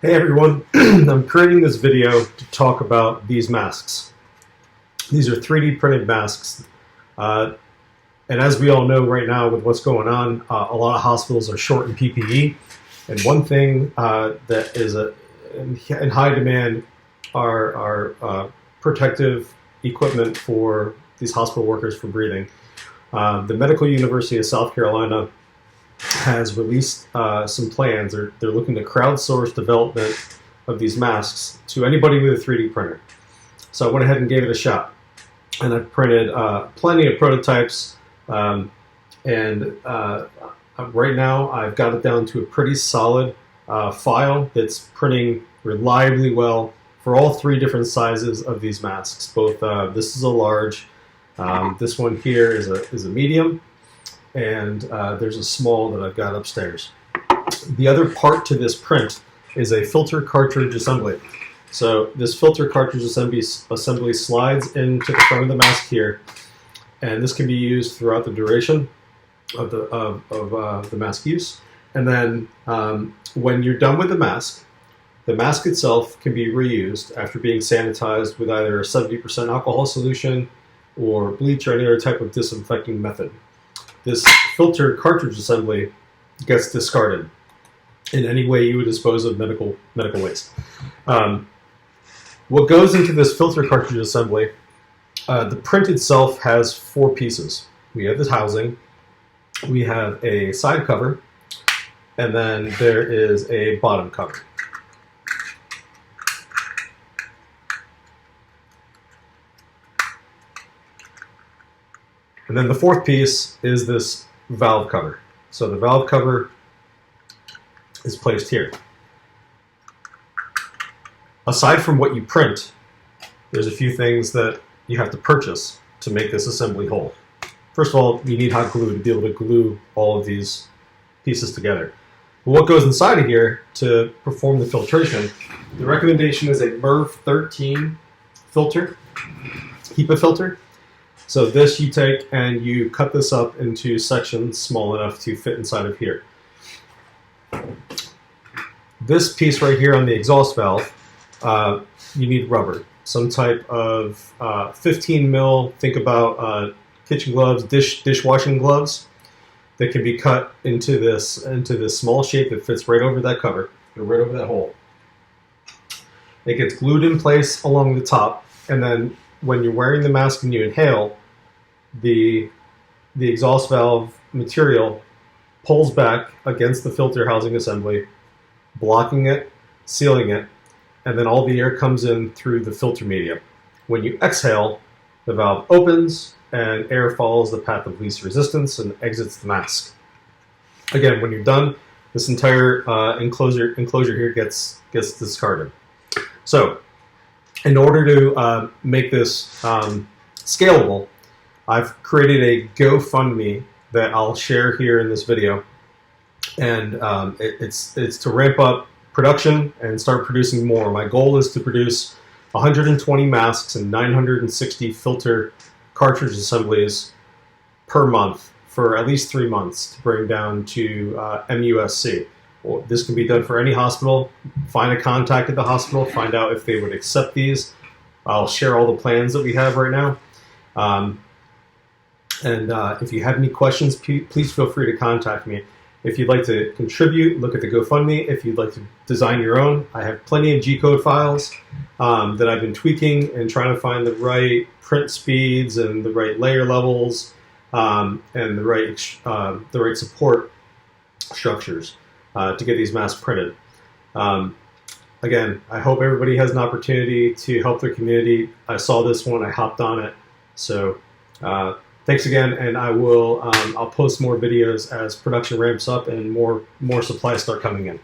Hey everyone, I'm creating this video to talk about these masks. These are 3D printed masks. And as we all know right now with what's going on, a lot of hospitals are short in PPE. And one thing that is in high demand are protective equipment for these hospital workers for breathing. The Medical University of South Carolina has released some plans. They're looking to crowdsource development of these masks to anybody with a 3D printer. So I went ahead and gave it a shot. And I printed plenty of prototypes. Right now I've got it down to a pretty solid file that's printing reliably well for all three different sizes of these masks. Both this is a large, this one here is a medium, and there's a small that I've got upstairs. The other part to this print is a filter cartridge assembly. So this filter cartridge assembly slides into the front of the mask here, and this can be used throughout the duration of the mask use. And then when you're done with the mask itself can be reused after being sanitized with either a 70% alcohol solution or bleach or any other type of disinfecting method. This filter cartridge assembly gets discarded in any way you would dispose of medical waste. What goes into this filter cartridge assembly, the print itself has 4 pieces. We have this housing, we have a side cover, and then there is a bottom cover. And then the 4th piece is this valve cover. So the valve cover is placed here. Aside from what you print, there's a few things that you have to purchase to make this assembly whole. First of all, you need hot glue to be able to glue all of these pieces together. But what goes inside of here to perform the filtration, the recommendation is a MERV 13 filter, HEPA filter. So this you take and you cut this up into sections small enough to fit inside of here. This piece right here on the exhaust valve, you need rubber, some type of 15 mil, think about kitchen gloves, dishwashing gloves that can be cut into this small shape that fits right over that cover, right over that hole. It gets glued in place along the top, and then when you're wearing the mask and you inhale, the exhaust valve material pulls back against the filter housing assembly, blocking it, sealing it, and then all the air comes in through the filter media. When you exhale, the valve opens and air follows the path of least resistance and exits the mask. Again, when you're done, this entire enclosure here gets discarded. So, in order to make this scalable, I've created a GoFundMe that I'll share here in this video, and it's to ramp up production and start producing more. My goal is to produce 120 masks and 960 filter cartridge assemblies per month for at least 3 months to bring down to MUSC. Well, this can be done for any hospital. Find a contact at the hospital, find out if they would accept these. I'll share all the plans that we have right now. If you have any questions, please feel free to contact me. If you'd like to contribute, look at the GoFundMe. If you'd like to design your own, I have plenty of G-code files that I've been tweaking and trying to find the right print speeds and the right layer levels and the right support structures to get these masks printed. Again, I hope everybody has an opportunity to help their community. I saw this one, I hopped on it. So thanks again, and I'll post more videos as production ramps up and more supplies start coming in.